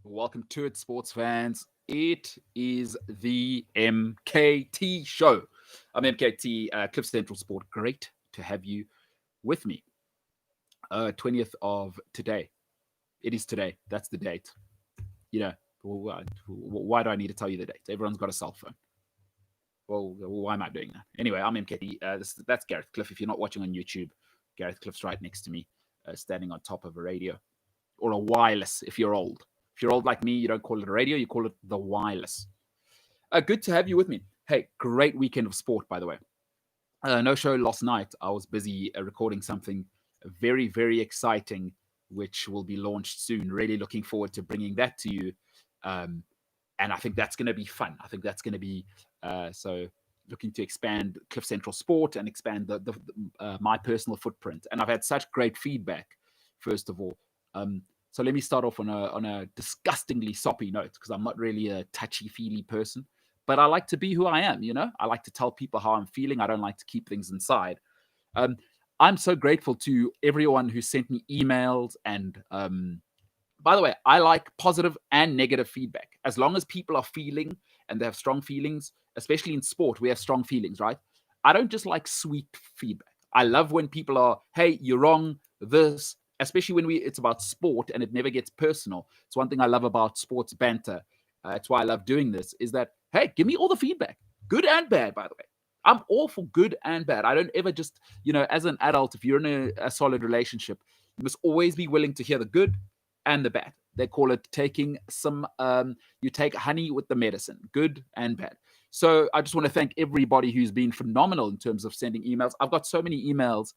Welcome to it, sports fans. It is the MKT Show. I'm MKT, Cliff Central Sport. Great to have you with me. 20th of today. It is today. That's the date. You know, why do I need to tell you the date? Everyone's got a cell phone. Well, why am I doing that? Anyway, I'm MKT. That's Gareth Cliff. If you're not watching on YouTube, Gareth Cliff's right next to me, standing on top of a radio or a wireless if you're old. If you're old like me, you don't call it a radio, you call it the wireless. Good to have you with me. Hey, great weekend of sport, by the way. No show last night. I was busy recording something very, very exciting, which will be launched soon. Really looking forward to bringing that to you. And I think that's going to be fun. I think that's going to be so looking to expand Cliff Central Sport and expand my personal footprint. And I've had such great feedback, first of all. So let me start off on a disgustingly soppy note because I'm not really a touchy-feely person, but I like to be who I am, you know? I like to tell people how I'm feeling. I don't like to keep things inside. I'm so grateful to everyone who sent me emails and by the way, I like positive and negative feedback. As long as people are feeling and they have strong feelings, especially in sport, we have strong feelings, right? I don't just like sweet feedback. I love when people are, hey, you're wrong, this, especially when it's about sport and it never gets personal. It's one thing I love about sports banter. That's why I love doing this, is that, hey, give me all the feedback, good and bad, by the way. I'm all for good and bad. I don't ever just, as an adult, if you're in a solid relationship, you must always be willing to hear the good and the bad. They call it taking you take honey with the medicine, good and bad. So I just want to thank everybody who's been phenomenal in terms of sending emails. I've got so many emails.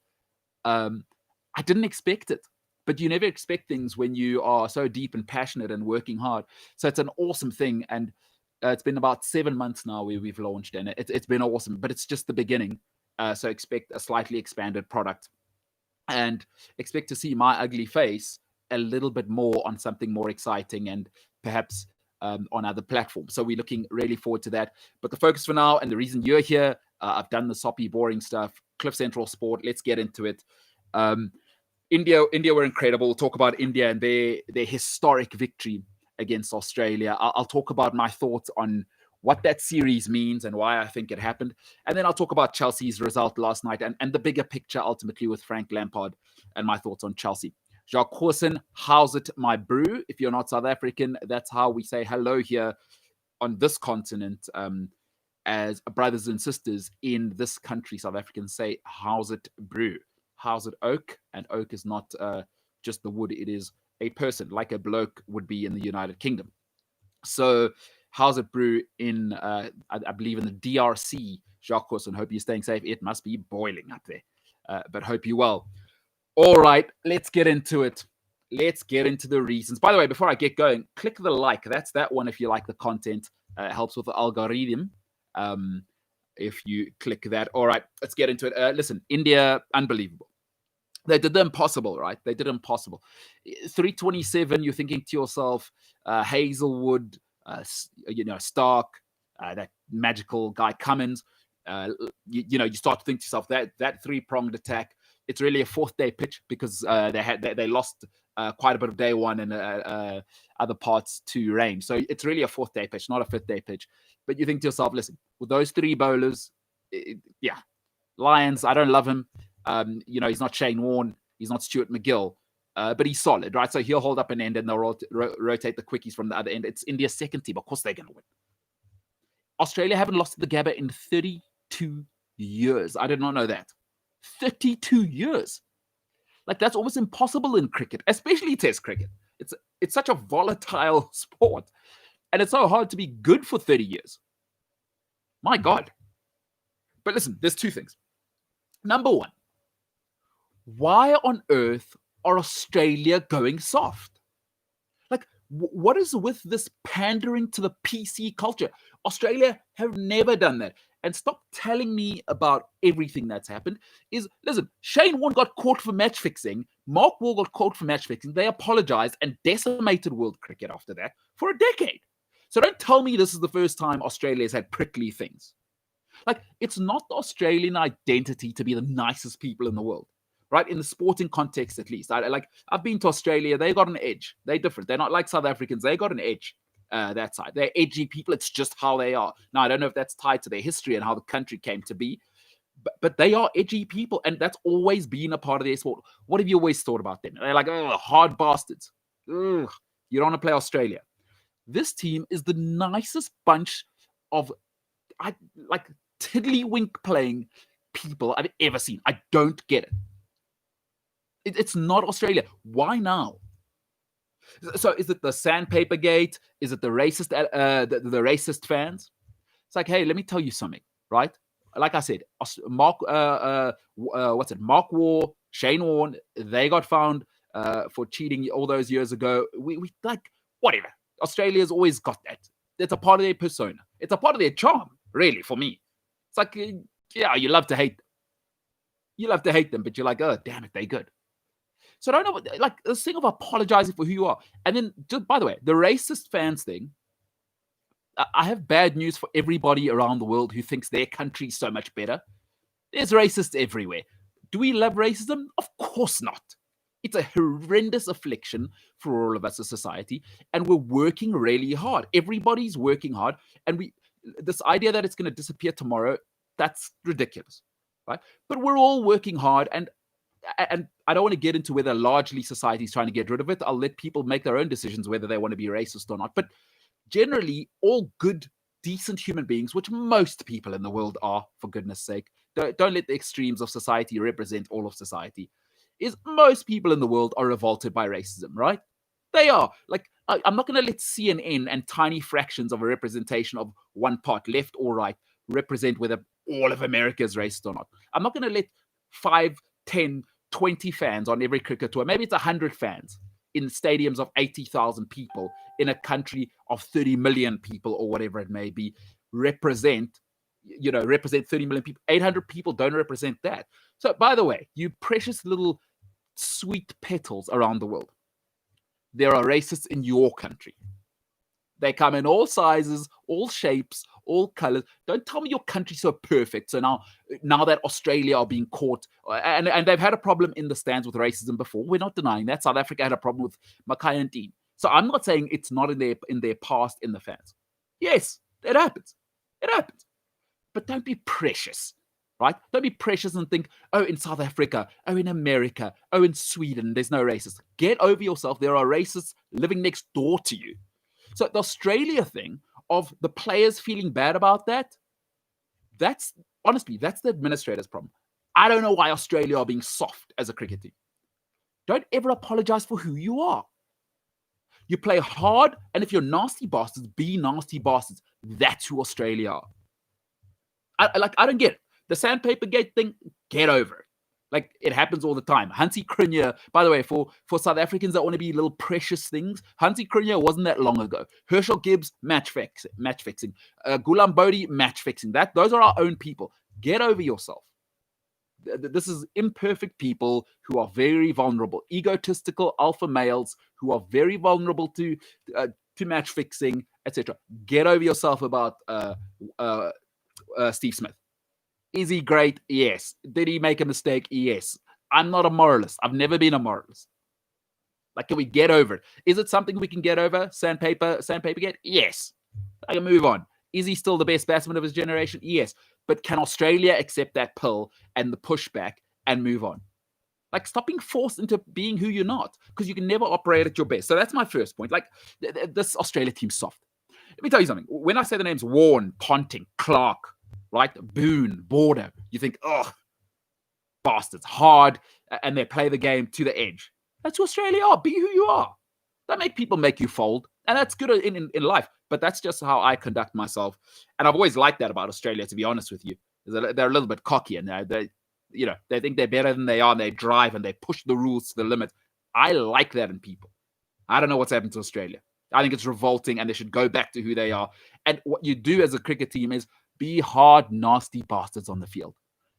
I didn't expect it, but you never expect things when you are so deep and passionate and working hard. So it's an awesome thing. And it's been about 7 months now where we've launched, and it's been awesome, but it's just the beginning. So expect a slightly expanded product and expect to see my ugly face a little bit more on something more exciting and perhaps on other platforms. So we're looking really forward to that. But the focus for now, and the reason you're here, I've done the soppy, boring stuff, Cliff Central Sport. Let's get into it. India were incredible. We'll talk about India and their historic victory against Australia. I'll talk about my thoughts on what that series means and why I think it happened. And then I'll talk about Chelsea's result last night and the bigger picture ultimately with Frank Lampard and my thoughts on Chelsea. Jacques Corson, how's it, my brew? If you're not South African, that's how we say hello here on this continent. As brothers and sisters in this country, South Africans say, how's it, brew? How's it, oak? And oak is not just the wood, it is a person, like a bloke would be in the United Kingdom. So how's it, brew, in, I believe, in the DRC, Jacques Corson? Hope you're staying safe. It must be boiling up there, but hope you well. All right, let's get into it. Let's get into the reasons. By the way, before I get going, click the like. That's that one if you like the content. It helps with the algorithm. If you click that. All right, let's get into it. Listen, India, unbelievable. They did the impossible, right? They did impossible. 327, you're thinking to yourself, Hazelwood, Stark, that magical guy Cummins. You start to think to yourself that three-pronged attack, it's really a fourth-day pitch because they lost quite a bit of day one and other parts to rain. So it's really a fourth-day pitch, not a fifth-day pitch. But you think to yourself, listen, with those three bowlers, Lions, I don't love him. He's not Shane Warne, he's not Stuart McGill, but he's solid, right? So he'll hold up an end and they'll rotate the quickies from the other end. It's India's second team. Of course they're going to win. Australia haven't lost to the Gabba in 32 years. I did not know that. 32 years. Like, that's almost impossible in cricket, especially Test cricket. It's such a volatile sport. And it's so hard to be good for 30 years. My God. But listen, there's two things. Number one, why on earth are Australia going soft? Like, what is with this pandering to the PC culture? Australia have never done that. And stop telling me about everything that's happened. Listen, Shane Warne got caught for match fixing. Mark Wall got caught for match fixing. They apologized and decimated world cricket after that for a decade. So don't tell me this is the first time Australia's had prickly things. Like, it's not the Australian identity to be the nicest people in the world. right? In the sporting context, at least. I've been to Australia. They got an edge. They're different. They're not like South Africans. They got an edge. That side. They're edgy people. It's just how they are. Now, I don't know if that's tied to their history and how the country came to be, but they are edgy people, and that's always been a part of their sport. What have you always thought about them? They're like, oh, hard bastards. Ugh, you don't want to play Australia. This team is the nicest bunch of like tiddlywink playing people I've ever seen. I don't get it. It's not Australia. Why now? So is it the sandpaper gate? Is it the racist the racist fans? It's like, hey, let me tell you something, right? Like I said, Mark Mark War, Shane Warne, they got found for cheating all those years ago. We like whatever. Australia's always got that. It's a part of their persona. It's a part of their charm, really, for me. It's like, yeah, you love to hate them. You love to hate them, but you're like, oh, damn it, they're good. So I don't know, like this thing of apologizing for who you are. And then, just by the way, the racist fans thing, I have bad news for everybody around the world who thinks their country's so much better. There's racists everywhere. Do we love racism? Of course not. It's a horrendous affliction for all of us as society, and we're working really hard. Everybody's working hard, and this idea that it's going to disappear tomorrow, that's ridiculous, right? But we're all working hard, and I don't want to get into whether largely society is trying to get rid of it. I'll let people make their own decisions whether they want to be racist or not. But generally, all good, decent human beings, which most people in the world are, for goodness sake, don't let the extremes of society represent all of society, is most people in the world are revolted by racism, right? They are. Like, I'm not going to let CNN and tiny fractions of a representation of one part, left or right, represent whether all of America is racist or not. I'm not going to let 5, 10, 20 fans on every cricket tour, maybe it's 100 fans in stadiums of 80,000 people in a country of 30 million people or whatever it may be, represent 30 million people. 800 people don't represent that. So, by the way, you precious little sweet petals around the world, there are racists in your country. They come in all sizes, all shapes, all colors. Don't tell me your country's so perfect. So now that Australia are being caught, and they've had a problem in the stands with racism before. We're not denying that. South Africa had a problem with Mackay and Dean. So I'm not saying it's not in their past in the fans. Yes, it happens. It happens. But don't be precious, right? Don't be precious and think, oh, in South Africa, oh, in America, oh, in Sweden, there's no racists. Get over yourself. There are racists living next door to you. So the Australia thing of the players feeling bad about that's the administrator's problem. I don't know why Australia are being soft as a cricket team. Don't ever apologize for who you are. You play hard, and if you're nasty bastards, be nasty bastards. That's who Australia are. I don't get it. The sandpaper gate thing, get over it. Like, it happens all the time. Hansie Cronje, by the way, for South Africans that want to be little precious things, Hansie Cronje wasn't that long ago. Herschel Gibbs, match fixing. Gulam Bodhi, match fixing. Those are our own people. Get over yourself. This is imperfect people who are very vulnerable, egotistical alpha males who are very vulnerable to match fixing, etc. Get over yourself about Steve Smith. Is he great? Yes. Did he make a mistake? Yes. I'm not a moralist. I've never been a moralist. Like, can we get over it? Is it something we can get over? Sandpaper gate? Yes. I can move on. Is he still the best batsman of his generation? Yes. But can Australia accept that pill and the pushback and move on? Like, stop being forced into being who you're not, because you can never operate at your best. So that's my first point. Like, this Australia team's soft. Let me tell you something. When I say the names Warne, Ponting, Clark, right, Boone, Border, you think, oh, bastards, hard, and they play the game to the edge. That's who Australia are. Be who you are. Don't make people make you fold. And that's good in life. But that's just how I conduct myself. And I've always liked that about Australia, to be honest with you. They're a little bit cocky, and they think they're better than they are, and they drive and they push the rules to the limit. I like that in people. I don't know what's happened to Australia. I think it's revolting, and they should go back to who they are. And what you do as a cricket team is be hard, nasty bastards on the field.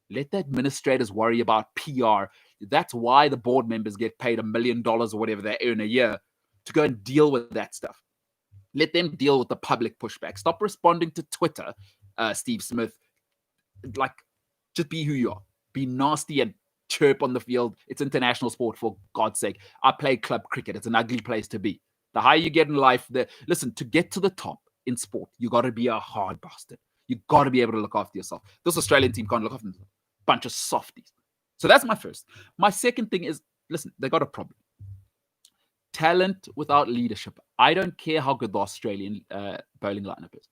Let the administrators worry about PR. That's why the board members get paid $1 million or whatever they earn a year to go and deal with that stuff. Let them deal with the public pushback. Stop responding to Twitter, Steve Smith. Like, just be who you are. Be nasty and chirp on the field. It's international sport, for God's sake. I play club cricket. It's an ugly place to be. The higher you get in life, listen, to get to the top in sport, you got to be a hard bastard. You got to be able to look after yourself. This Australian team can't look after themselves. Bunch of softies. So that's my first. My second thing is, listen, they got a problem. Talent without leadership. I don't care how good the Australian bowling lineup is.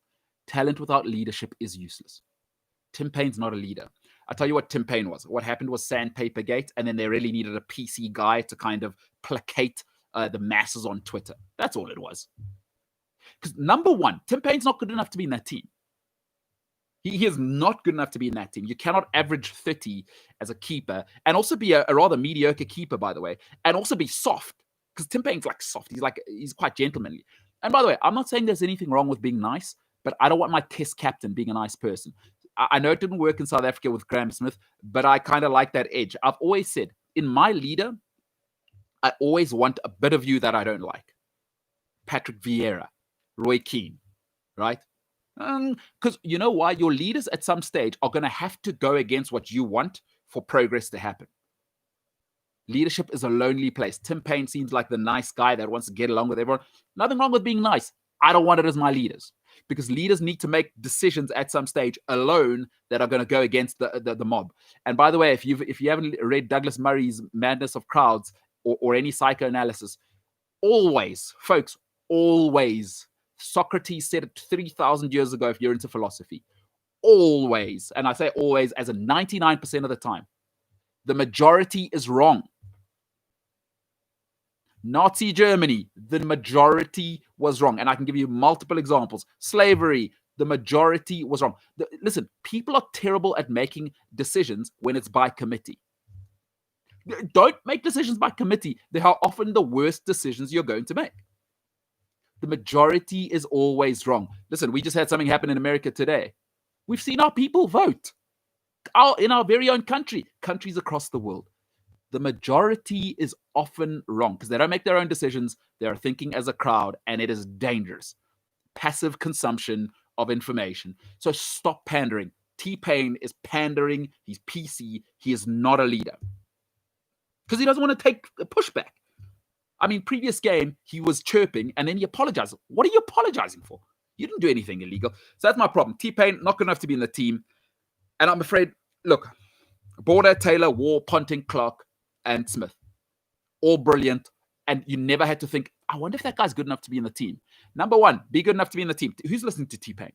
Talent without leadership is useless. Tim Paine's not a leader. I'll tell you what Tim Paine was. What happened was Sandpaper Gate, and then they really needed a PC guy to kind of placate the masses on Twitter. That's all it was. Because number one, Tim Paine's not good enough to be in that team. He is not good enough to be in that team. You cannot average 30 as a keeper and also be a rather mediocre keeper, by the way, and also be soft. Because Tim Paine's like soft. He's quite gentlemanly. And by the way, I'm not saying there's anything wrong with being nice, but I don't want my test captain being a nice person. I know it didn't work in South Africa with Graham Smith, but I kind of like that edge. I've always said, in my leader, I always want a bit of you that I don't like. Patrick Vieira, Roy Keane, right? Because you know why? Your leaders at some stage are going to have to go against what you want for progress to happen. Leadership is a lonely place. Tim Paine seems like the nice guy that wants to get along with everyone. Nothing wrong with being nice. I don't want it as my leaders, because leaders need to make decisions at some stage alone that are going to go against the mob. And by the way, if you haven't read Douglas Murray's Madness of Crowds or any psychoanalysis, always, folks, always, Socrates said it 3,000 years ago if you're into philosophy, always, and I say always as a 99% of the time, the majority is wrong. Nazi Germany, the majority was wrong. And I can give you multiple examples. Slavery, the majority was wrong. Listen, people are terrible at making decisions when it's by committee. Don't make decisions by committee. They are often the worst decisions you're going to make. The majority is always wrong. Listen, we just had something happen in America today. We've seen our people vote in our very own countries across the world. The majority is often wrong because they don't make their own decisions. They are thinking as a crowd, and it is dangerous. Passive consumption of information. So stop pandering. T-Pain is pandering. He's PC. He is not a leader because he doesn't want to take a pushback. I mean, previous game, he was chirping, and then he apologized. What are you apologizing for? You didn't do anything illegal. So that's my problem. T-Pain, not good enough to be in the team. And I'm afraid, look, Border, Taylor, War, Ponting, Clark, and Smith. All brilliant. And you never had to think, I wonder if that guy's good enough to be in the team. Number one, be good enough to be in the team. Who's listening to T-Pain?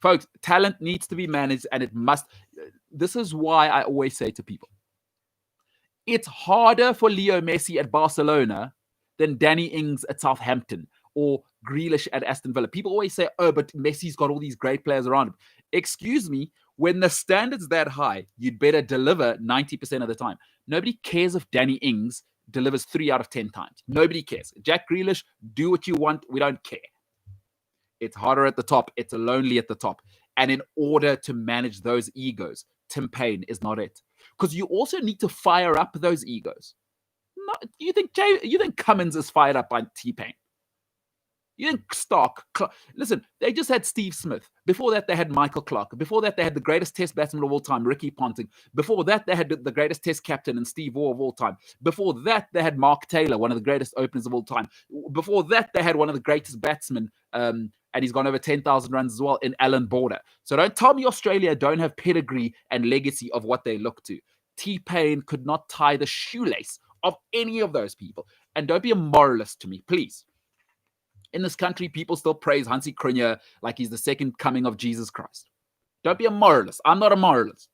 Folks, talent needs to be managed, and it must. This is why I always say to people, it's harder for Leo Messi at Barcelona than Danny Ings at Southampton or Grealish at Aston Villa. People always say, oh, but Messi's got all these great players around him. Excuse me, when the standard's that high, you'd better deliver 90% of the time. Nobody cares if Danny Ings delivers 3 out of 10 times. Nobody cares. Jack Grealish, do what you want. We don't care. It's harder at the top. It's lonely at the top. And in order to manage those egos, Tim Paine is not it. Because you also need to fire up those egos. No, you think Cummins is fired up by T-Pain? You think Stark? Listen, they just had Steve Smith. Before that, they had Michael Clark. Before that, they had the greatest test batsman of all time, Ricky Ponting. Before that, they had the greatest test captain and Steve Waugh of all time. Before that, they had Mark Taylor, one of the greatest openers of all time. Before that, they had one of the greatest batsmen, and he's gone over 10,000 runs as well, in Alan Border. So don't tell me Australia don't have pedigree and legacy of what they look to. T-Pain could not tie the shoelace of any of those people. And don't be a moralist to me, please. In this country, people still praise Hansi Cronje like he's the second coming of Jesus Christ. Don't be a moralist. I'm not a moralist.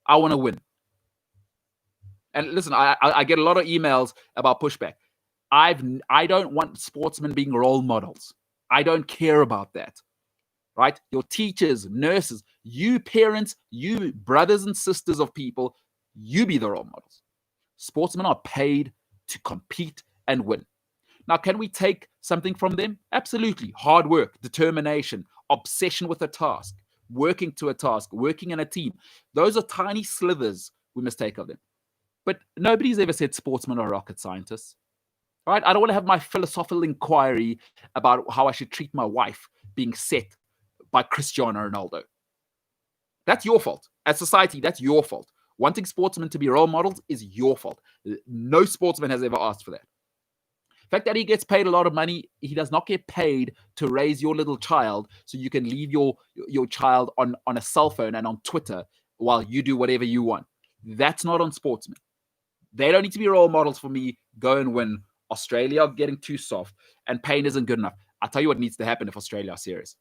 I want to win. And listen, I get a lot of emails about pushback. I don't want sportsmen being role models. I don't care about that. Right? Your teachers, nurses, you parents, you brothers and sisters of people, you be the role models. Sportsmen are paid to compete and win. Now, can we take something from them? Absolutely. Hard work, determination, obsession with a task, working to a task, working in a team. Those are tiny slivers we must take of them. But nobody's ever said sportsmen are rocket scientists. All right? I don't want to have my philosophical inquiry about how I should treat my wife being set by Cristiano Ronaldo. That's your fault. As society, that's your fault. Wanting sportsmen to be role models is your fault. No sportsman has ever asked for that. The fact that he gets paid a lot of money, he does not get paid to raise your little child so you can leave your child on a cell phone and on Twitter while you do whatever you want. That's not on sportsmen. They don't need to be role models for me. Go and win. Australia are getting too soft, and Payne isn't good enough. I'll tell you what needs to happen if Australia are serious.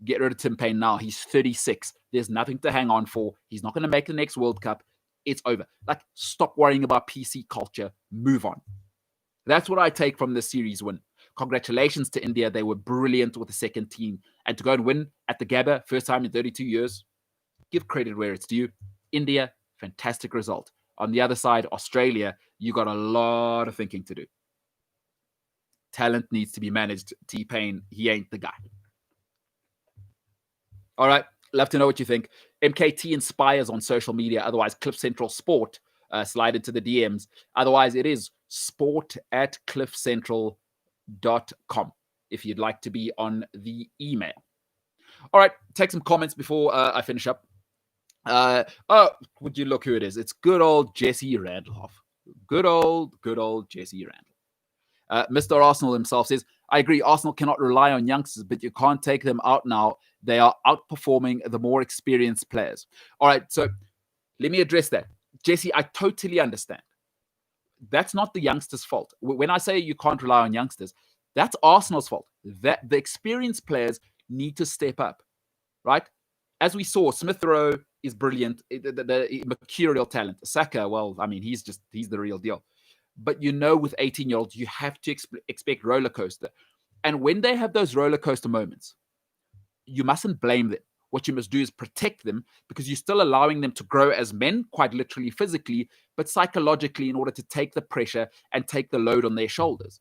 Get rid of Tim Payne now. He's 36. There's nothing to hang on for. He's not going to make the next World Cup. It's over. Like, stop worrying about PC culture. Move on. That's what I take from this series win. Congratulations to India. They were brilliant with the second team. And to go and win at the Gabba, first time in 32 years, give credit where it's due. India, fantastic result. On the other side, Australia, you got a lot of thinking to do. Talent needs to be managed. T-Pain, he ain't the guy. All right, love to know what you think. MKT inspires on social media. Otherwise, Cliff Central Sport. Slide into the DMs. Otherwise, it is sport@cliffcentral.com if you'd like to be on the email. All right, take some comments before I finish up. Would you look who it is? It's good old Jesse Randolph. Good old Jesse Randolph. Mr. Arsenal himself says, I agree, Arsenal cannot rely on youngsters, but you can't take them out now. They are outperforming the more experienced players. All right, so let me address that. Jesse, I totally understand. That's not the youngsters' fault. When I say you can't rely on youngsters, that's Arsenal's fault. That the experienced players need to step up, right? As we saw, Smith Rowe is brilliant, the mercurial talent. Saka, well, I mean, he's the real deal. But with 18-year-olds, you have to expect roller coaster. And when they have those roller coaster moments, you mustn't blame them. What you must do is protect them, because you're still allowing them to grow as men, quite literally physically, but psychologically, in order to take the pressure and take the load on their shoulders.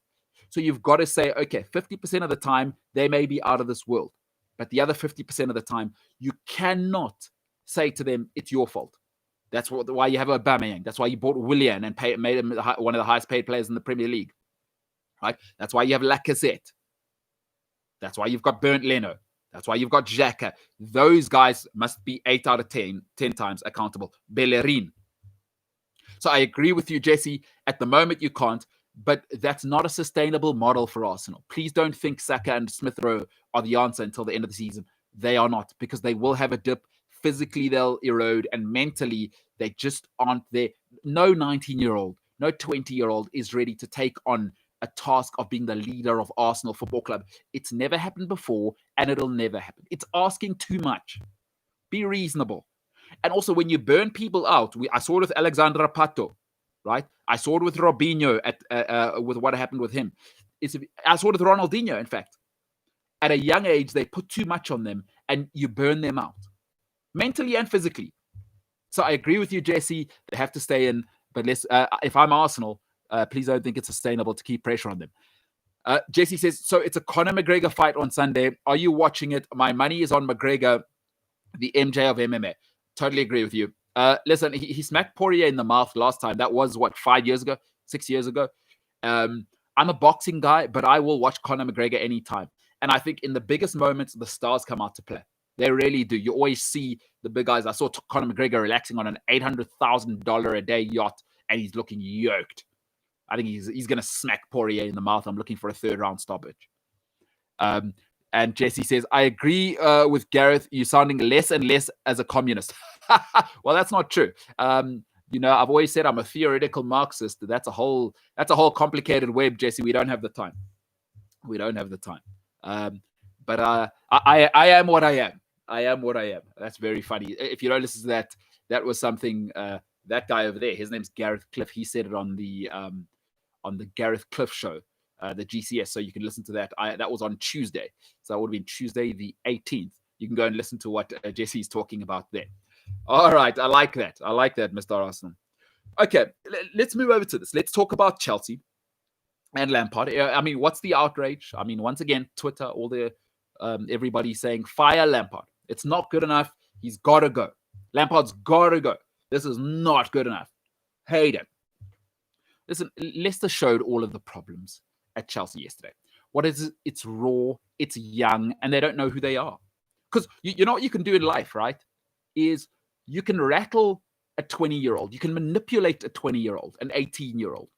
So you've got to say, okay, 50% of the time, they may be out of this world. But the other 50% of the time, you cannot say to them, it's your fault. That's why you have Aubameyang. That's why you bought Willian and made him one of the highest paid players in the Premier League. Right? That's why you have Lacazette. That's why you've got Bernd Leno. That's why you've got Xhaka. Those guys must be 8 out of 10 times accountable. Bellerin. So I agree with you, Jesse. At the moment, you can't. But that's not a sustainable model for Arsenal. Please don't think Saka and Smith Rowe are the answer until the end of the season. They are not, because they will have a dip. Physically, they'll erode, and mentally, they just aren't there. No 19-year-old, no 20-year-old is ready to take on a task of being the leader of Arsenal Football Club. It's never happened before, and it'll never happen. It's asking too much. Be reasonable. And also, when you burn people out, I saw it with Alexandra Pato, right? I saw it with Robinho with what happened with him. I saw it with Ronaldinho, in fact. At a young age, they put too much on them, and you burn them out. Mentally and physically. So I agree with you, Jesse. They have to stay in. But if I'm Arsenal, please don't think it's sustainable to keep pressure on them. Jesse says, so it's a Conor McGregor fight on Sunday. Are you watching it? My money is on McGregor, the MJ of MMA. Totally agree with you. Listen, he smacked Poirier in the mouth last time. That was, 5 years ago? 6 years ago? I'm a boxing guy, but I will watch Conor McGregor anytime. And I think in the biggest moments, the stars come out to play. They really do. You always see the big guys. I saw Conor McGregor relaxing on an $800,000 a day yacht, and he's looking yoked. I think he's going to smack Poirier in the mouth. I'm looking for a third-round stoppage. And Jesse says, I agree with Gareth. You're sounding less and less as a communist. Well, that's not true. I've always said I'm a theoretical Marxist. That's a whole complicated web, Jesse. We don't have the time. But I am what I am. I am what I am. That's very funny. If you don't listen to that was something that guy over there. His name's Gareth Cliff. He said it on the Gareth Cliff show, the GCS. So you can listen to that. That was on Tuesday. So that would have been Tuesday the 18th. You can go and listen to what Jesse's talking about there. All right. I like that, Mr. Arsenal. Okay. Let's move over to this. Let's talk about Chelsea and Lampard. I mean, what's the outrage? I mean, once again, Twitter, all the everybody saying, fire Lampard. It's not good enough. He's got to go. Lampard's got to go. This is not good enough. Hate him. Listen, Leicester showed all of the problems at Chelsea yesterday. What is it? It's raw, it's young, and they don't know who they are. Because you know what you can do in life, right? Is you can rattle a 20-year-old. You can manipulate a 20-year-old, an 18-year-old.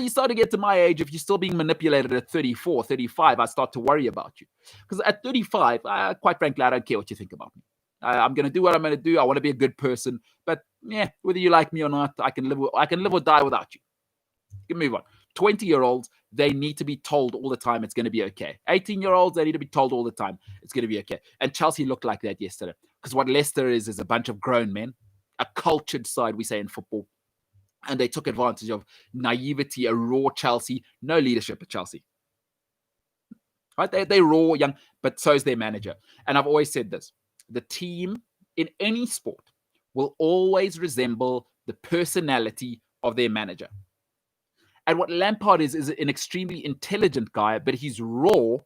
You start to get to my age, if you're still being manipulated at 34, 35, I start to worry about you. Because at 35, quite frankly, I don't care what you think about me. I'm going to do what I'm going to do. I want to be a good person. But yeah, whether you like me or not, I can live or die without you. You can move on. 20-year-olds, they need to be told all the time it's going to be okay. 18-year-olds, they need to be told all the time it's going to be okay. And Chelsea looked like that yesterday. Because what Leicester is a bunch of grown men, a cultured side, we say in football. And they took advantage of naivety, a raw Chelsea, no leadership at Chelsea. Right? They're raw, young, but so is their manager. And I've always said this. The team in any sport will always resemble the personality of their manager. And what Lampard is an extremely intelligent guy, but he's raw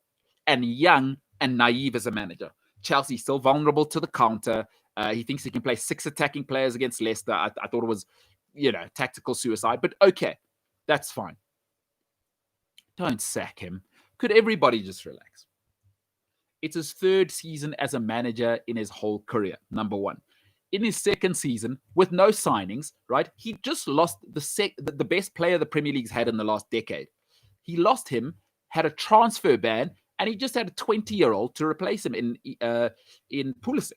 and young and naive as a manager. Chelsea still vulnerable to the counter. He thinks he can play 6 attacking players against Leicester. I thought it was, tactical suicide. But okay, that's fine. Don't sack him. Could everybody just relax? It's his 3rd season as a manager in his whole career, number one. In his 2nd season, with no signings, right, he just lost the best player the Premier League's had in the last decade. He lost him, had a transfer ban, and he just had a 20-year-old to replace him in Pulisic.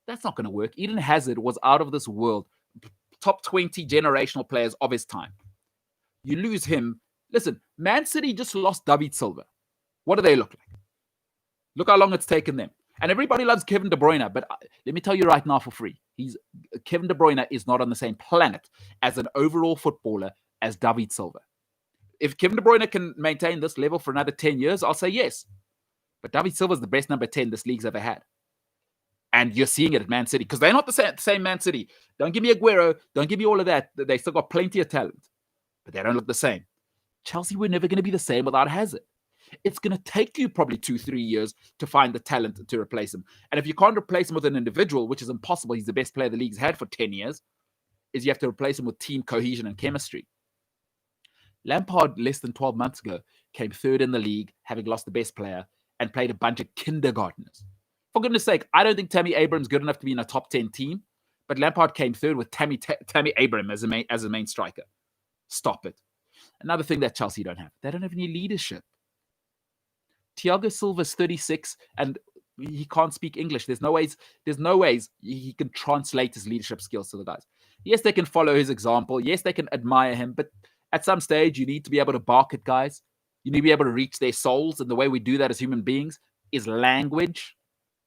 That's not going to work. Eden Hazard was out of this world. Top 20 generational players of his time. You lose him. Listen, Man City just lost David Silva. What do they look like? Look how long it's taken them. And everybody loves Kevin De Bruyne, but let me tell you right now for free. Kevin De Bruyne is not on the same planet as an overall footballer as David Silva. If Kevin De Bruyne can maintain this level for another 10 years, I'll say yes. But David Silva is the best number 10 this league's ever had. And you're seeing it at Man City because they're not the same Man City. Don't give me Aguero. Don't give me all of that. They still got plenty of talent, but they don't look the same. Chelsea were never going to be the same without Hazard. It's going to take you probably 2-3 years to find the talent to replace him. And if you can't replace him with an individual, which is impossible, he's the best player the league's had for 10 years, is you have to replace him with team cohesion and chemistry. Lampard, less than 12 months ago, came 3rd in the league, having lost the best player, and played a bunch of kindergartners. For goodness sake, I don't think Tammy Abraham's good enough to be in a top 10 team, but Lampard came 3rd with Tammy Abraham as a main striker. Stop it. Another thing that Chelsea don't have, they don't have any leadership. Thiago Silva's 36 and he can't speak English. There's no ways he can translate his leadership skills to the guys. Yes, they can follow his example. Yes, they can admire him, but at some stage, you need to be able to bark at guys. You need to be able to reach their souls. And the way we do that as human beings is language.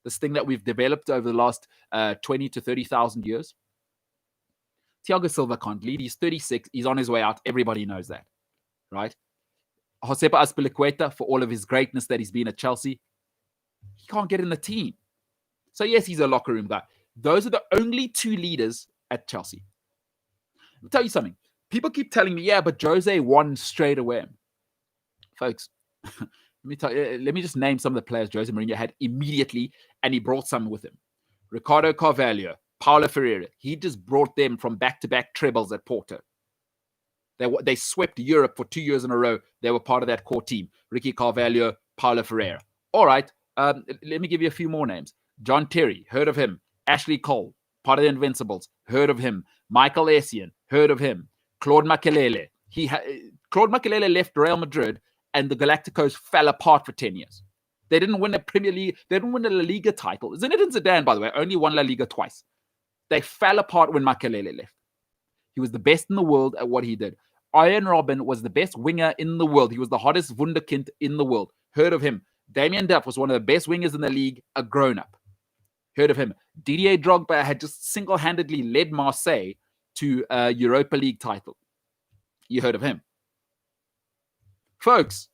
This thing that we've developed over the last 20 to 30,000 years. Thiago Silva can't lead. He's 36. He's on his way out. Everybody knows that, right? Josepa Azpilicueta, for all of his greatness that he's been at Chelsea, he can't get in the team. So yes, he's a locker room guy. Those are the only 2 leaders at Chelsea. I'll tell you something. People keep telling me, yeah, but Jose won straight away. Folks, let me just name some of the players Jose Mourinho had immediately, and he brought some with him. Ricardo Carvalho, Paulo Ferreira. He just brought them from back-to-back trebles at Porto. They swept Europe for 2 years in a row. They were part of that core team. Ricky Carvalho, Paulo Ferreira. All right, let me give you a few more names. John Terry, heard of him. Ashley Cole, part of the Invincibles, heard of him. Michael Essien, heard of him. Claude Makelele. Claude Makelele left Real Madrid and the Galacticos fell apart for 10 years. They didn't win a Premier League. They didn't win a La Liga title. Zinedine Zidane, by the way, only won La Liga twice. They fell apart when Makelele left. He was the best in the world at what he did. Iron Robin was the best winger in the world. He was the hottest wunderkind in the world. Heard of him. Damien Duff was one of the best wingers in the league, a grown-up. Heard of him. Didier Drogba had just single-handedly led Marseille to a Europa League title. You heard of him. Folks,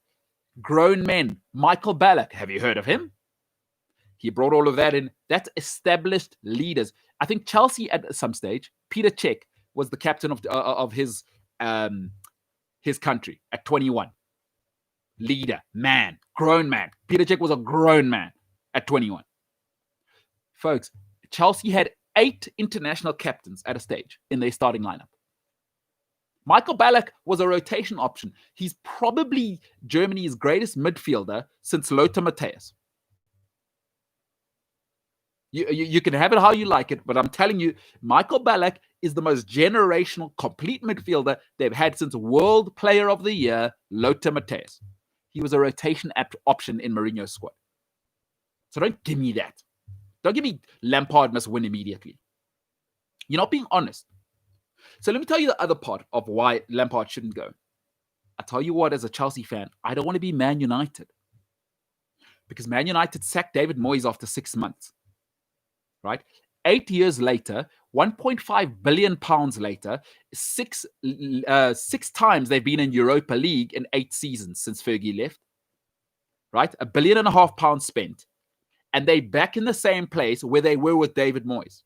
grown men. Michael Ballack, have you heard of him? He brought all of that in. That's established leaders. I think Chelsea at some stage, Peter Cech was the captain of his country at 21. Leader, man, grown man. Peter Cech was a grown man at 21. Folks, Chelsea had 8 international captains at a stage in their starting lineup. Michael Ballack was a rotation option. He's probably Germany's greatest midfielder since Lothar Matthäus. You can have it how you like it, but I'm telling you, Michael Ballack is the most generational, complete midfielder they've had since World Player of the Year, Lothar Matthäus. He was a rotation option in Mourinho's squad. So don't give me that. Don't give me Lampard must win immediately. You're not being honest. So let me tell you the other part of why Lampard shouldn't go. I tell you what, as a Chelsea fan, I don't want to be Man United. Because Man United sacked David Moyes after 6 months. Right? 8 years later, 1.5 billion pounds later, six times they've been in Europa League in 8 seasons since Fergie left. Right? £1.5 billion spent. And they're back in the same place where they were with David Moyes.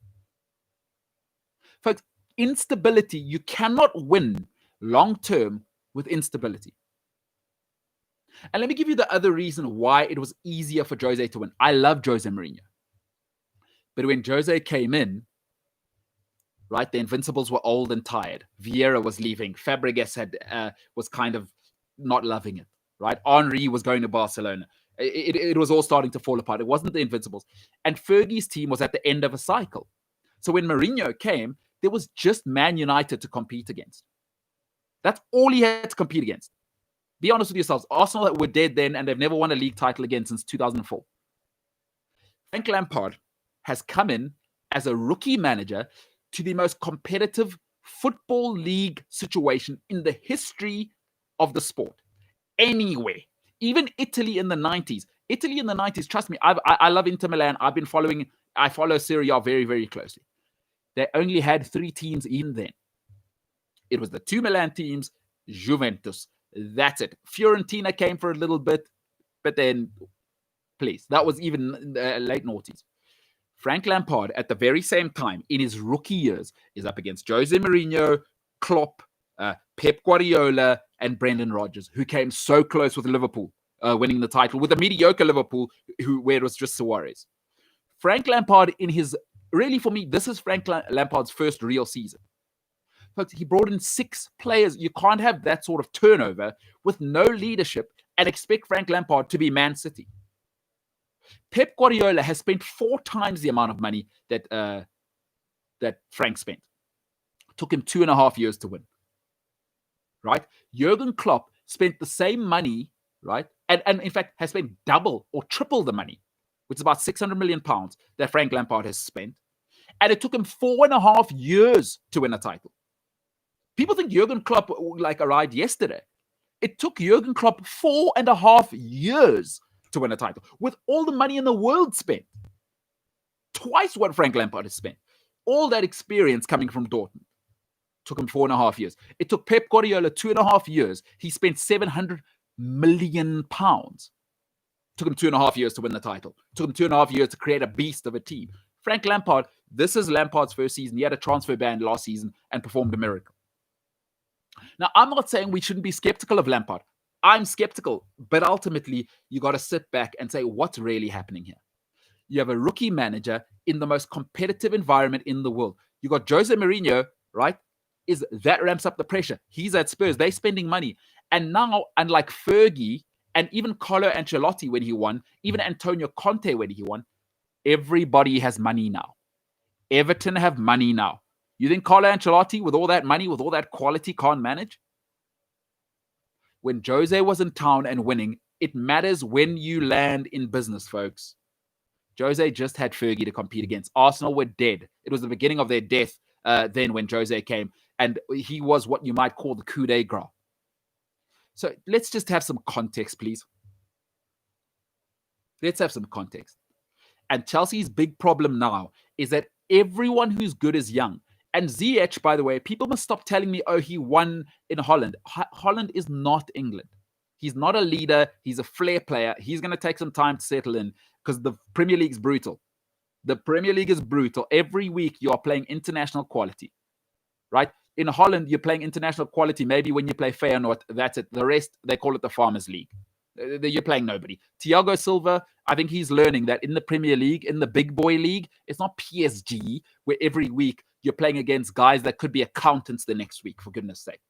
Folks, instability, you cannot win long-term with instability. And let me give you the other reason why it was easier for Jose to win. I love Jose Mourinho. But when Jose came in, right, the Invincibles were old and tired. Vieira was leaving. Fabregas was kind of not loving it, right? Henry was going to Barcelona. It was all starting to fall apart. It wasn't the Invincibles. And Fergie's team was at the end of a cycle. So when Mourinho came, there was just Man United to compete against. That's all he had to compete against. Be honest with yourselves. Arsenal were dead then, and they've never won a league title again since 2004. Frank Lampard has come in as a rookie manager to the most competitive football league situation in the history of the sport. Anywhere. Even Italy in the 90s. Italy in the 90s, trust me, I love Inter Milan. I follow Serie A very, very closely. They only had 3 teams in then. It was the 2 Milan teams, Juventus. That's it. Fiorentina came for a little bit, but then, please, that was even late noughties. Frank Lampard, at the very same time, in his rookie years, is up against Jose Mourinho, Klopp, Pep Guardiola, and Brendan Rodgers, who came so close with Liverpool, winning the title, with a mediocre Liverpool, where it was just Suarez. Frank Lampard, really for me, this is Frank Lampard's first real season. Folks, he brought in 6 players. You can't have that sort of turnover with no leadership and expect Frank Lampard to be Man City. Pep Guardiola has spent 4 times the amount of money that Frank spent. It took him 2.5 years to win. Right? Jurgen Klopp spent the same money, right? And in fact, has spent double or triple the money, which is about 600 million pounds that Frank Lampard has spent. And it took him 4.5 years to win a title. People think Jurgen Klopp arrived yesterday. It took Jurgen Klopp 4.5 years to win a title, with all the money in the world spent. Twice what Frank Lampard has spent. All that experience coming from Dortmund. Took him 4.5 years. It took Pep Guardiola 2.5 years. He spent 700 million pounds. Took him 2.5 years to win the title. Took him 2.5 years to create a beast of a team. Frank Lampard, this is Lampard's first season. He had a transfer ban last season and performed a miracle. Now, I'm not saying we shouldn't be skeptical of Lampard. I'm skeptical, but ultimately, you got to sit back and say, what's really happening here? You have a rookie manager in the most competitive environment in the world. You got Jose Mourinho, right? That ramps up the pressure. He's at Spurs. They're spending money. And now, unlike Fergie and even Carlo Ancelotti when he won, even Antonio Conte when he won, everybody has money now. Everton have money now. You think Carlo Ancelotti, with all that money, with all that quality, can't manage? When Jose was in town and winning, it matters when you land in business, folks. Jose just had Fergie to compete against. Arsenal were dead. It was the beginning of their death then when Jose came. And he was what you might call the coup de grace. So let's just have some context, please. Let's have some context. And Chelsea's big problem now is that everyone who's good is young. And Ziyech, by the way, people must stop telling me, oh, he won in Holland. Holland is not England. He's not a leader. He's a flair player. He's going to take some time to settle in because the Premier League is brutal. The Premier League is brutal. Every week you are playing international quality, right? In Holland, you're playing international quality. Maybe when you play Feyenoord, that's it. The rest, they call it the Farmers League. You're playing nobody. Thiago Silva, I think he's learning that in the Premier League, in the big boy league, it's not PSG where every week you're playing against guys that could be accountants the next week, for goodness sake.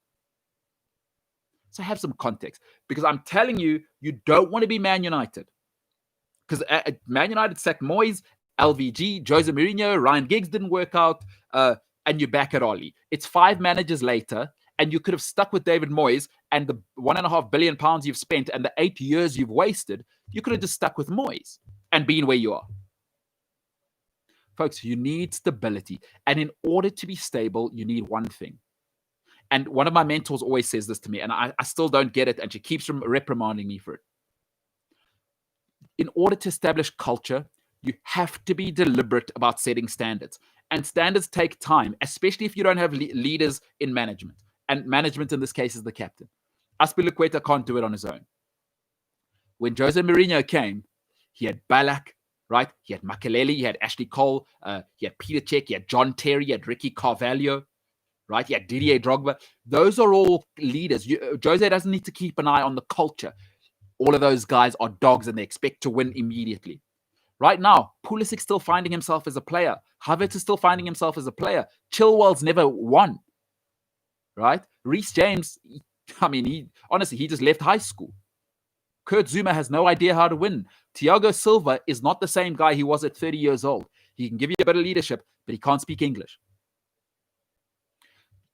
So have some context. Because I'm telling you, you don't want to be Man United. Because Man United sacked Moyes, LVG, Jose Mourinho, Ryan Giggs didn't work out. and you're back at Ollie. It's 5 managers later, and you could have stuck with David Moyes and the £1.5 billion you've spent and the 8 years you've wasted. You could have just stuck with Moyes and been where you are. Folks, you need stability. And in order to be stable, you need one thing. And one of my mentors always says this to me, and I still don't get it, and she keeps reprimanding me for it. In order to establish culture, you have to be deliberate about setting standards. And standards take time, especially if you don't have leaders in management. And management in this case is the captain. Azpilicueta can't do it on his own. When Jose Mourinho came, he had Ballack, right? He had Makelele, he had Ashley Cole, he had Peter Cech, he had John Terry, he had Ricky Carvalho, right? He had Didier Drogba. Those are all leaders. Jose doesn't need to keep an eye on the culture. All of those guys are dogs and they expect to win immediately. Right now, Pulisic's still finding himself as a player. Havertz is still finding himself as a player. Chilwell's never won, right? Reece James, he just left high school. Kurt Zuma has no idea how to win. Thiago Silva is not the same guy he was at 30 years old. He can give you a bit of leadership, but he can't speak English.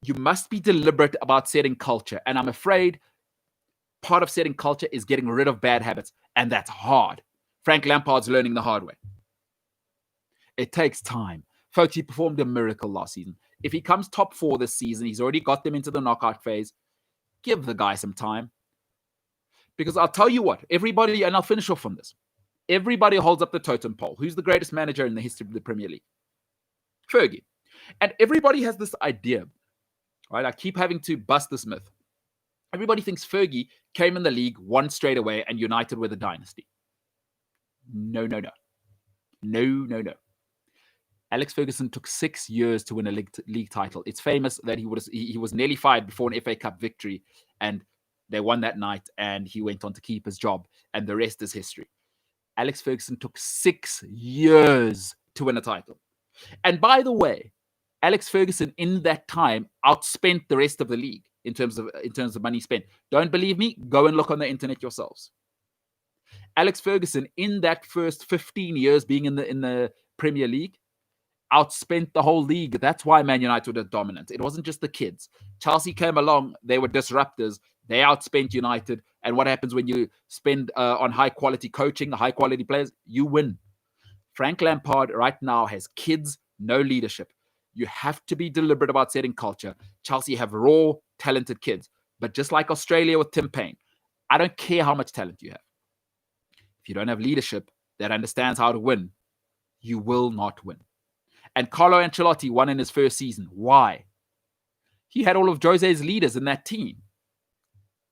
You must be deliberate about setting culture. And I'm afraid part of setting culture is getting rid of bad habits. And that's hard. Frank Lampard's learning the hard way. It takes time. Folks, he performed a miracle last season. If he comes top 4 this season, he's already got them into the knockout phase. Give the guy some time. Because I'll tell you what, everybody, and I'll finish off on this. Everybody holds up the totem pole. Who's the greatest manager in the history of the Premier League? Fergie. And everybody has this idea, right? I keep having to bust this myth. Everybody thinks Fergie came in the league, won straight away, and United were the dynasty. No. Alex Ferguson took 6 years to win a league title. It's famous that he was nearly fired before an FA Cup victory, and they won that night, and he went on to keep his job, and the rest is history. Alex Ferguson took 6 years to win a title. And by the way, Alex Ferguson in that time outspent the rest of the league in terms of money spent. Don't believe me? Go and look on the internet yourselves. Alex Ferguson in that first 15 years being in the Premier League outspent the whole league. That's why Man United were dominant. It wasn't just the kids. Chelsea came along. They were disruptors. They outspent United. And what happens when you spend on high-quality coaching, high-quality players? You win. Frank Lampard right now has kids, no leadership. You have to be deliberate about setting culture. Chelsea have raw, talented kids. But just like Australia with Tim Payne, I don't care how much talent you have. If you don't have leadership that understands how to win, you will not win. And Carlo Ancelotti won in his first season. Why? He had all of Jose's leaders in that team.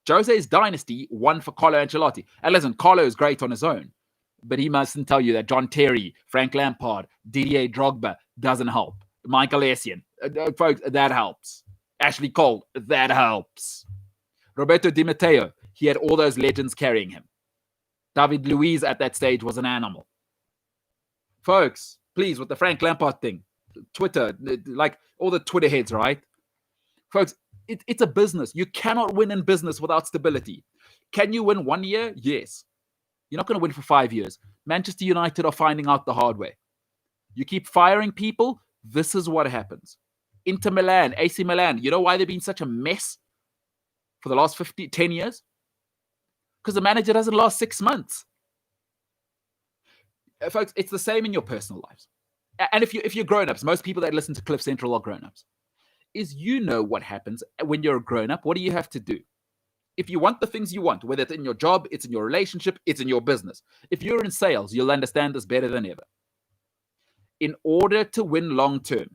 Jose's dynasty won for Carlo Ancelotti. And listen, Carlo is great on his own. But he mustn't tell you that John Terry, Frank Lampard, Didier Drogba doesn't help. Michael Essien, folks, that helps. Ashley Cole, that helps. Roberto Di Matteo, he had all those legends carrying him. David Luiz at that stage was an animal. Folks, please, with the Frank Lampard thing, Twitter, like all the Twitter heads, right? Folks, it's a business. You cannot win in business without stability. Can you win 1 year? Yes. You're not going to win for 5 years. Manchester United are finding out the hard way. You keep firing people, this is what happens. Inter Milan, AC Milan, you know why they've been such a mess for the last 10 years? Because the manager doesn't last 6 months. Folks, it's the same in your personal lives. And if you're grown-ups, most people that listen to Cliff Central are grown-ups, is you know what happens when you're a grown-up. What do you have to do? If you want the things you want, whether it's in your job, it's in your relationship, it's in your business. If you're in sales, you'll understand this better than ever. In order to win long-term,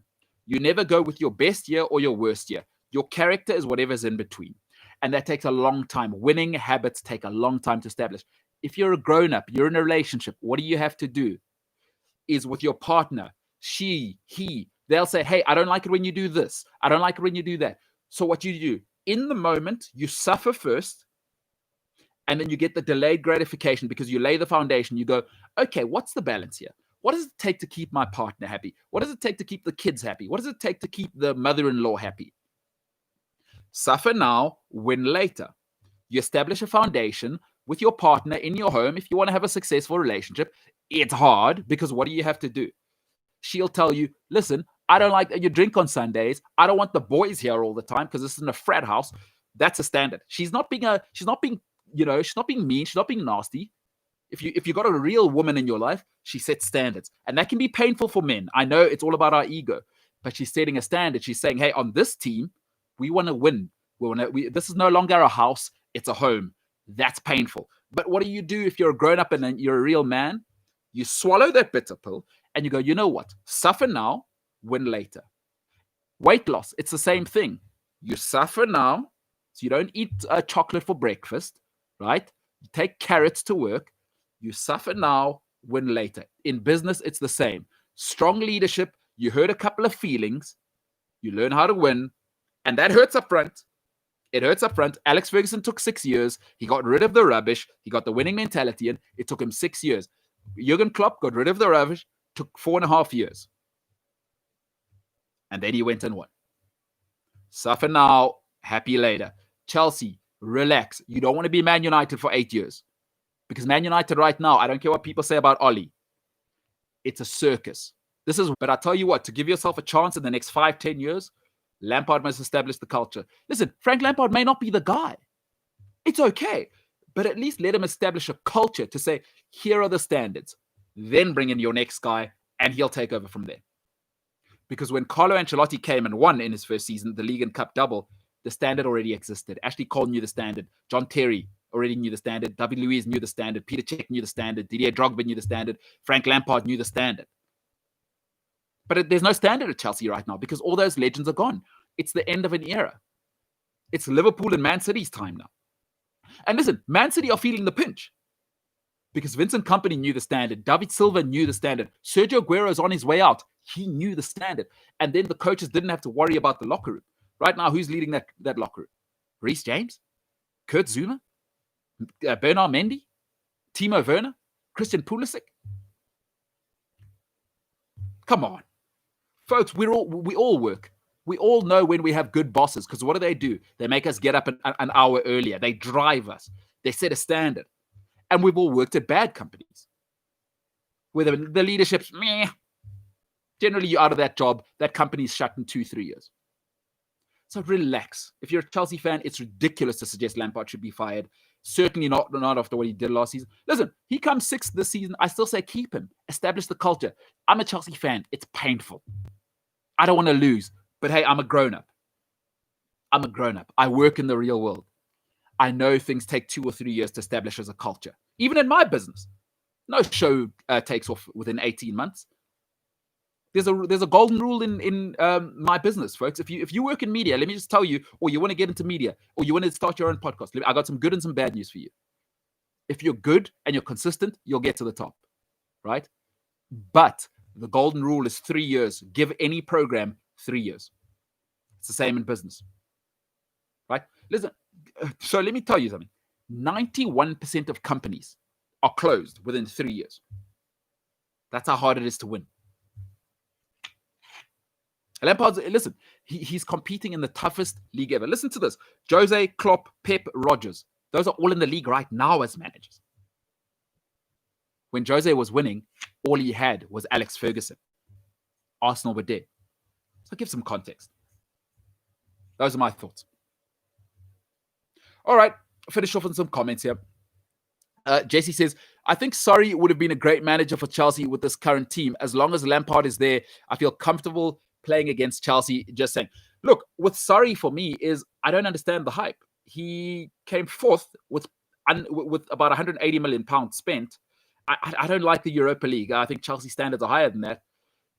you never go with your best year or your worst year. Your character is whatever's in between. And that takes a long time. Winning habits take a long time to establish. If you're a grown-up, you're in a relationship, what do you have to do? Is with your partner, she, he, they'll say, hey, I don't like it when you do this. I don't like it when you do that. So what you do, in the moment, you suffer first, and then you get the delayed gratification because you lay the foundation. You go, okay, what's the balance here? What does it take to keep my partner happy? What does it take to keep the kids happy? What does it take to keep the mother-in-law happy? Suffer now, win later. You establish a foundation with your partner in your home. If you want to have a successful relationship, it's hard because what do you have to do? She'll tell you, listen, I don't like that you drink on Sundays. I don't want the boys here all the time because this isn't a frat house. That's a standard. She's not being she's not being mean. She's not being nasty. If you got a real woman in your life, she sets standards. And that can be painful for men. I know it's all about our ego, but she's setting a standard. She's saying, hey, on this team, we want to win. This is no longer a house, it's a home. That's painful. But what do you do if you're a grown-up and you're a real man? You swallow that bitter pill and you go, you know what? Suffer now, win later. Weight loss, it's the same thing. You suffer now, so you don't eat chocolate for breakfast, right? You take carrots to work. You suffer now, win later. In business, it's the same. Strong leadership, you hurt a couple of feelings, you learn how to win, and that hurts up front. It hurts up front. Alex Ferguson took 6 years. He got rid of the rubbish. He got the winning mentality in. It took him 6 years. Jurgen Klopp got rid of the rubbish, took 4.5 years. And then he went and won. Suffer now, happy later. Chelsea, relax. You don't want to be Man United for 8 years. Because Man United right now, I don't care what people say about Ollie. It's a circus. But I tell you what, to give yourself a chance in the next 5-10 years, Lampard must establish the culture. Listen, Frank Lampard may not be the guy. It's okay. But at least let him establish a culture to say, here are the standards. Then bring in your next guy and he'll take over from there. Because when Carlo Ancelotti came and won in his first season, the league and cup double, the standard already existed. Ashley Cole knew the standard. John Terry already knew the standard. David Luiz knew the standard. Peter Cech knew the standard. Didier Drogba knew the standard. Frank Lampard knew the standard. But there's no standard at Chelsea right now because all those legends are gone. It's the end of an era. It's Liverpool and Man City's time now. And listen, Man City are feeling the pinch because Vincent Kompany knew the standard. David Silva knew the standard. Sergio Aguero is on his way out. He knew the standard. And then the coaches didn't have to worry about the locker room. Right now, who's leading that locker room? Reece James? Kurt Zuma? Bernard Mendy? Timo Werner? Christian Pulisic? Come on. Folks, we all work. We all know when we have good bosses because what do? They make us get up an hour earlier. They drive us. They set a standard. And we've all worked at bad companies where the leadership's meh. Generally, you're out of that job. That company's shut in 2-3 years. So relax. If you're a Chelsea fan, it's ridiculous to suggest Lampard should be fired. Certainly not after what he did last season. Listen, he comes 6th this season. I still say keep him. Establish the culture. I'm a Chelsea fan. It's painful. I don't want to lose. But hey, I'm a grown-up. I work in the real world. I know things take 2 or 3 years to establish as a culture. Even in my business. No show takes off within 18 months. There's a golden rule in my business, folks. If you work in media, let me just tell you, or you want to get into media, or you want to start your own podcast, I got some good and some bad news for you. If you're good and you're consistent, you'll get to the top, right? But the golden rule is 3 years. Give any program 3 years. It's the same in business, right? Listen, so let me tell you something. 91% of companies are closed within 3 years. That's how hard it is to win. Lampard's, listen, he's competing in the toughest league ever. Listen to this. Jose, Klopp, Pep, Rodgers. Those are all in the league right now as managers. When Jose was winning, all he had was Alex Ferguson. Arsenal were dead. So give some context. Those are my thoughts. All right, finish off on some comments here. Jesse says, I think Sarri would have been a great manager for Chelsea with this current team. As long as Lampard is there, I feel comfortable playing against Chelsea. Just saying. Look, with Sarri for me is I don't understand the hype. He came 4th with about £180 million spent. I don't like the Europa League. I think Chelsea standards are higher than that.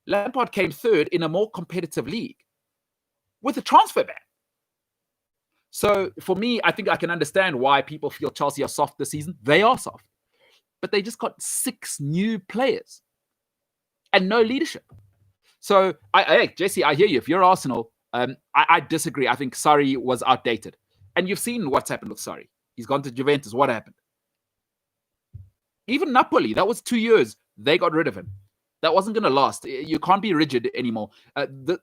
Lampard came 3rd in a more competitive league with a transfer ban. So for me, I think I can understand why people feel Chelsea are soft this season. They are soft. But they just got 6 new players and no leadership. So, Jesse, I hear you. If you're Arsenal, I disagree. I think Sarri was outdated. And you've seen what's happened with Sarri. He's gone to Juventus. What happened? Even Napoli, that was 2 years. They got rid of him. That wasn't going to last. You can't be rigid anymore.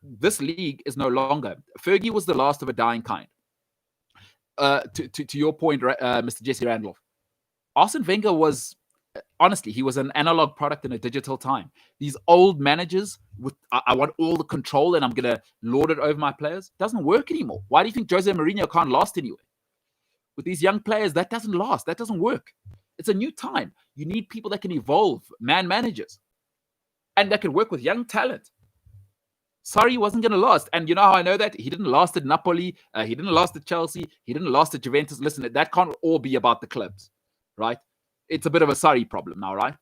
This league is no longer. Fergie was the last of a dying kind. To your point, Mr. Jesse Randolph, Arsene Wenger was honestly, he was an analog product in a digital time. These old managers with I want all the control and I'm gonna lord it over my players doesn't work anymore. Why do you think Jose Mourinho can't last anyway? With these young players, that doesn't last. That doesn't work. It's a new time. You need people that can evolve, managers, and that can work with young talent. Sorry, he wasn't going to last. And you know how I know that? He didn't last at Napoli. He didn't last at Chelsea. He didn't last at Juventus. Listen, that can't all be about the clubs, right? It's a bit of a sorry problem now, right?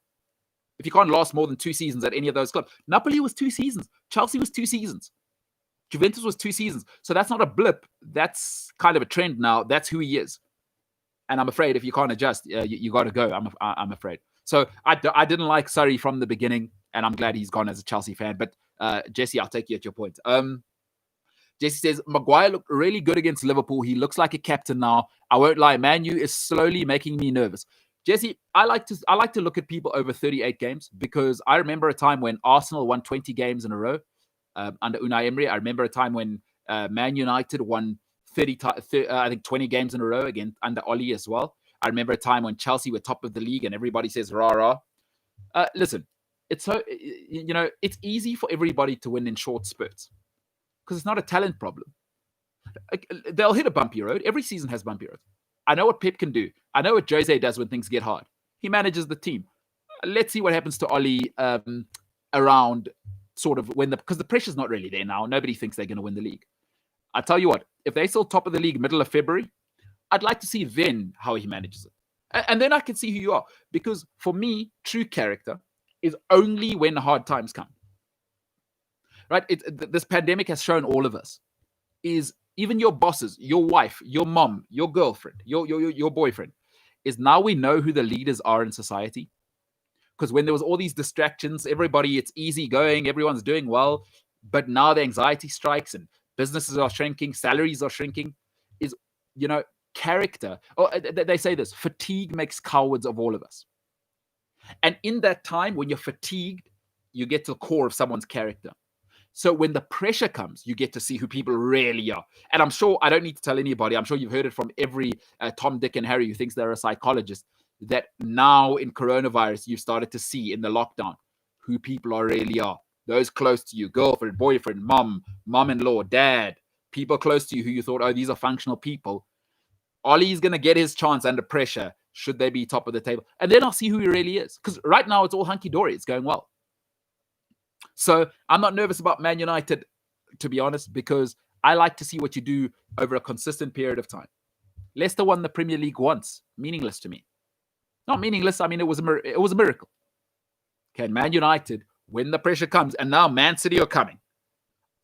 If you can't last more than 2 seasons at any of those clubs. Napoli was 2 seasons. Chelsea was 2 seasons. Juventus was 2 seasons. So that's not a blip. That's kind of a trend now. That's who he is. And I'm afraid if you can't adjust, you got to go. I'm afraid. So I didn't like Surrey from the beginning, and I'm glad he's gone as a Chelsea fan. But Jesse, I'll take you at your point. Jesse says, Maguire looked really good against Liverpool. He looks like a captain now. I won't lie, Man U is slowly making me nervous. Jesse, I like to look at people over 38 games because I remember a time when Arsenal won 20 games in a row under Unai Emery. I remember a time when Man United won 20 games in a row again under Oli as well. I remember a time when Chelsea were top of the league and everybody says rah rah. Listen, it's it's easy for everybody to win in short spurts because it's not a talent problem. They'll hit a bumpy road. Every season has bumpy roads. I know what Pep can do. I know what Jose does when things get hard. He manages the team. Let's see what happens to Oli around sort of because the pressure's not really there now. Nobody thinks they're going to win the league. I tell you what, if they're still top of the league middle of February, I'd like to see then how he manages it. And then I can see who you are. Because for me, true character is only when hard times come. Right? This pandemic has shown all of us is even your bosses, your wife, your mom, your girlfriend, your boyfriend, is now we know who the leaders are in society. Because when there was all these distractions, everybody, it's easy going, everyone's doing well. But now the anxiety strikes and businesses are shrinking, salaries are shrinking, is, character. They say this, fatigue makes cowards of all of us. And in that time, when you're fatigued, you get to the core of someone's character. So when the pressure comes, you get to see who people really are. And I'm sure, I don't need to tell anybody, I'm sure you've heard it from every Tom, Dick, and Harry who thinks they're a psychologist, that now in coronavirus, you've started to see in the lockdown who people really are. Those close to you, girlfriend, boyfriend, mom-in-law, dad, people close to you who you thought, oh, these are functional people. Ollie's going to get his chance under pressure should they be top of the table. And then I'll see who he really is. Because right now it's all hunky-dory. It's going well. So I'm not nervous about Man United, to be honest, because I like to see what you do over a consistent period of time. Leicester won the Premier League once. Meaningless to me. Not meaningless. I mean, it was a miracle. Okay, Man United, when the pressure comes, and now Man City are coming.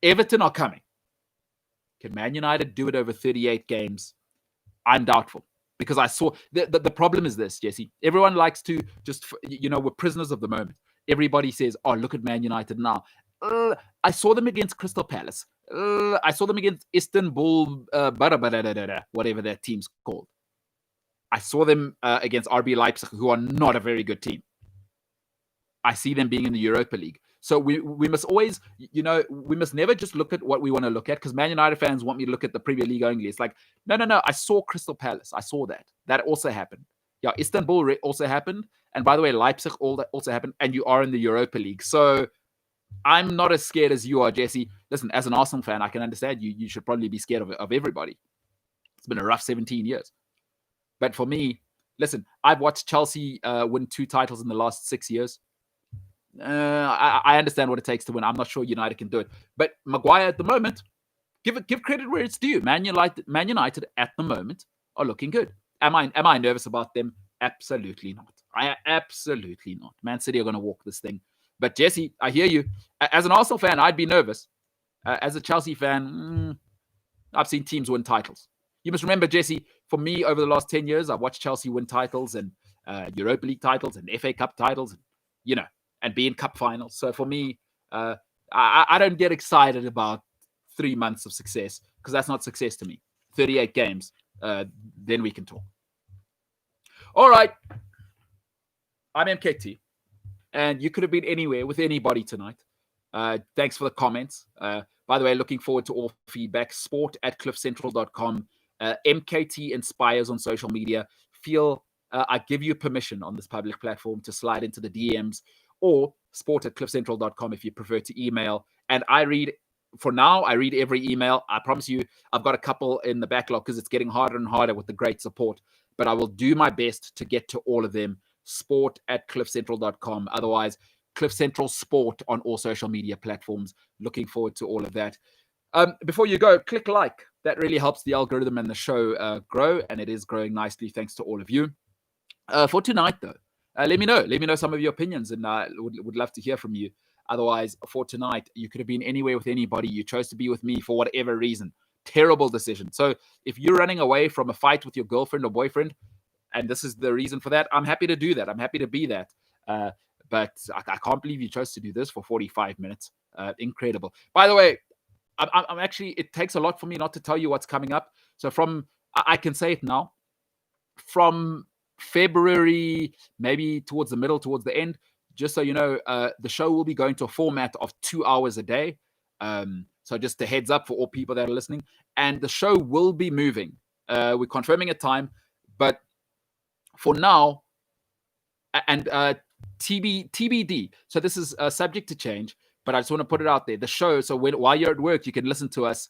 Everton are coming. Can Man United do it over 38 games? I'm doubtful. Because I saw... The problem is this, Jesse. Everyone likes to just... we're prisoners of the moment. Everybody says, oh, look at Man United now. I saw them against Crystal Palace. I saw them against Istanbul, whatever that team's called. I saw them against RB Leipzig, who are not a very good team. I see them being in the Europa League. So we must always, we must never just look at what we want to look at, because Man United fans want me to look at the Premier League only. It's like, no. I saw Crystal Palace. I saw that. That also happened. Yeah, Istanbul also happened. And by the way, Leipzig also happened. And you are in the Europa League. So I'm not as scared as you are, Jesse. Listen, as an Arsenal fan, I can understand you should probably be scared of everybody. It's been a rough 17 years. But for me, listen, I've watched Chelsea win 2 titles in the last 6 years. I understand what it takes to win. I'm not sure United can do it. But Maguire at the moment, give credit where it's due. Man United at the moment are looking good. Am I nervous about them? Absolutely not. Absolutely not. Man City are going to walk this thing. But Jesse, I hear you. As an Arsenal fan, I'd be nervous. As a Chelsea fan, I've seen teams win titles. You must remember, Jesse, for me, over the last 10 years, I've watched Chelsea win titles and Europa League titles and FA Cup titles, and be in cup finals. So for me, I don't get excited about 3 months of success, because that's not success to me. 38 games, then we can talk. All right. I'm MKT, and you could have been anywhere with anybody tonight. Thanks for the comments. By the way, looking forward to all feedback. sport@cliffcentral.com. MKT Inspires on social media. Feel I give you permission on this public platform to slide into the DMs or sport@cliffcentral.com if you prefer to email. And I read, for now, I read every email. I promise you, I've got a couple in the backlog because it's getting harder and harder with the great support. But I will do my best to get to all of them. Sport@cliffcentral.com. Otherwise, Cliff Central Sport on all social media platforms. Looking forward to all of that. Before you go, click like. That really helps the algorithm and the show grow, and it is growing nicely thanks to all of you. For tonight, though, let me know. Let me know some of your opinions, and would love to hear from you. Otherwise, for tonight, you could have been anywhere with anybody. You chose to be with me for whatever reason. Terrible decision. So if you're running away from a fight with your girlfriend or boyfriend, and this is the reason for that, I'm happy to do that. I'm happy to be that. But I can't believe you chose to do this for 45 minutes. Incredible. By the way, I'm actually, it takes a lot for me not to tell you what's coming up. So I can say it now, from February, maybe towards the middle, towards the end, just so you know, the show will be going to a format of 2 hours a day. So just a heads up for all people that are listening. And the show will be moving. We're confirming a time, but for now, and TBD. So this is subject to change, but I just want to put it out there. The show, so while you're at work, you can listen to us.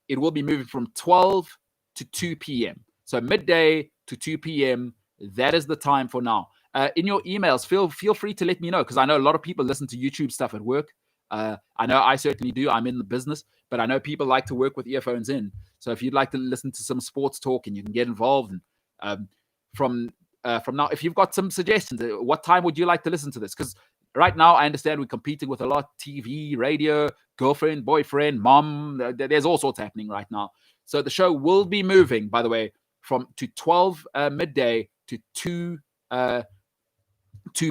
It will be moving from 12 to 2 p.m. So midday to 2 p.m. That is the time for now. In your emails, feel free to let me know, because I know a lot of people listen to YouTube stuff at work. I know I certainly do. I'm in the business, but I know people like to work with earphones in. So if you'd like to listen to some sports talk and you can get involved, and from now, if you've got some suggestions, what time would you like to listen to this? Because right now, I understand we're competing with a lot: TV, radio, girlfriend, boyfriend, mom. There's all sorts happening right now. So the show will be moving, by the way, from 12 midday to 2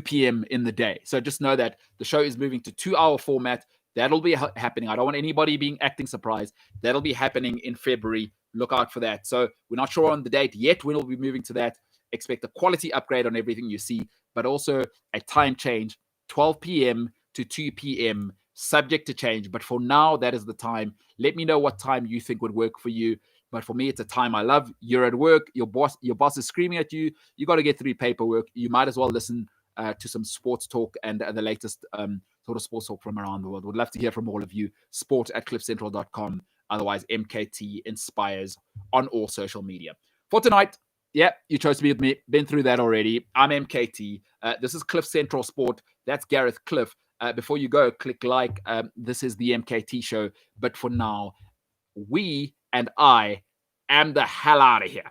p.m. in the day. So just know that the show is moving to 2-hour format. That'll be happening. I don't want anybody acting surprised. That'll be happening in February. Look out for that. So we're not sure on the date yet when we'll be moving to that. Expect a quality upgrade on everything you see, but also a time change, 12 p.m. to 2 p.m., subject to change. But for now, that is the time. Let me know what time you think would work for you. But for me, it's a time I love. You're at work. Your boss is screaming at you. You got to get through paperwork. You might as well listen to some sports talk and the latest sort of sports talk from around the world. Would love to hear from all of you. Sport@cliffcentral.com. Otherwise, MKT Inspires on all social media. For tonight, yeah, you chose to be with me. Been through that already. I'm MKT. This is Cliff Central Sport. That's Gareth Cliff. Before you go, click like. This is the MKT Show. But for now, we and I am the hell out of here.